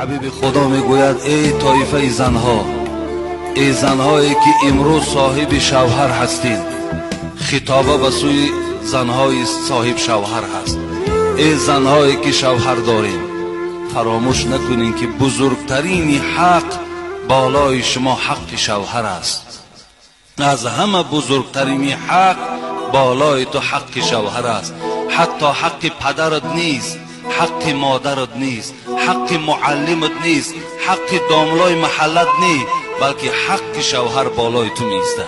حبیب خدا میگوید ای طایفه زنها، ای زنهایی که امروز صاحب شوهر هستین، خطابه به سوی زنهای صاحب شوهر هست. ای زنهایی که شوهر دارین، فراموش نکنین که بزرگترین حق بالای شما حق شوهر است. از همه بزرگترین حق بالای تو حق شوهر است. حتی حق پدرت نیست، حق مادرت نیست، حق معلمت نیست، حق داملای محلت نیست، بلکه حق شوهر بالای تو میسته.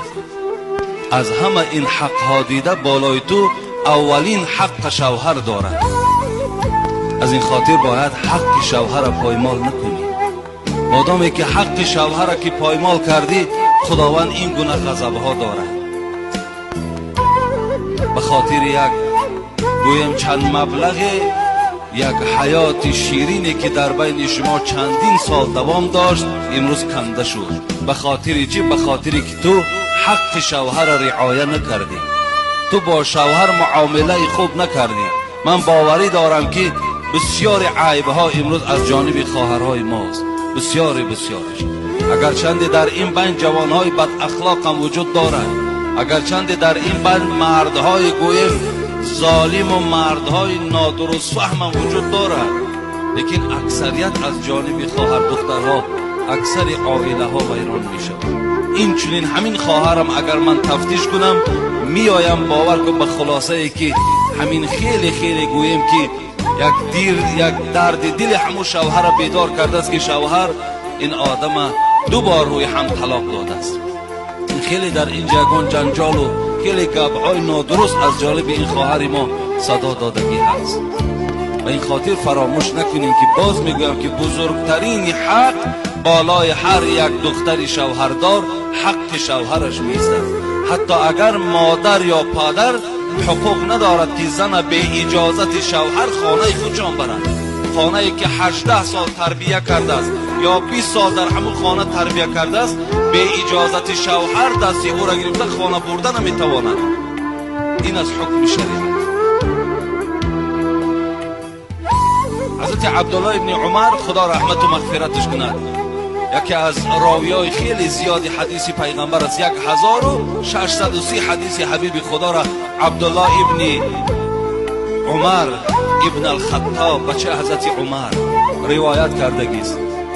از همه این حق ها دیده بالای تو اولین حق شوهر دارد. از این خاطر باید حق شوهر پایمال نکنی. مادامی که حق شوهر که پایمال کردی، خداوند این گونه غضب ها دارد. به خاطر یک گویم چند مبلغ یک حیات شیرینی که در بین شما چندین سال دوام داشت، امروز کنده شد. به خاطر چی؟ به خاطری که تو حق شوهر رعایت نکردی، تو با شوهر معامله خوب نکردی. من باوری دارم که بسیار عیبها امروز از جانب خواهرهای ماست، بسیارش. اگرچند در این بین جوانهای بد اخلاق هم وجود دارد، اگرچند در این بین مردهای گویم ظالم و مردهای نادرست فهم هم وجود دارد، لیکن اکثریت از جانب خواهر دخترها، اکثر عائله ها ویران می شود. این چنین همین خواهرم اگر من تفتیش کنم میایم باور کن به خلاصه ای که همین خیلی گویم که یک درد دل همون شوهر بیدار کرده است که شوهر این آدم دو بار روی هم طلاق داده است. خیلی در این جگان جنجال و خیلی گپ‌های نادرست از جانب این خواهر ما صدا دادگی هست. و این خاطر فراموش نکنیم که باز میگویم که بزرگترین حق بالای هر یک دختر شوهردار حق شوهرش میسته. حتی اگر مادر یا پدر حقوق ندارد که زن به اجازت شوهر خانه خودشان برند. خانه ای که 18 سال تربیه کرده است یا 20 سال در همون خانه تربیه کرده است، به اجازت شوهر دستی او را گرفته خانه بردن نمیتواند. این از حکم شریعت. حضرت عبدالله ابن عمر خدا رحمت و مغفرتش کند، یکی از راویای خیلی زیادی حدیث پیغمبر است. 1630 حدیث حبیب خدا را عبدالله ابن عمر ابن الخطاب بچه حضرت عمر روایت کردگی است.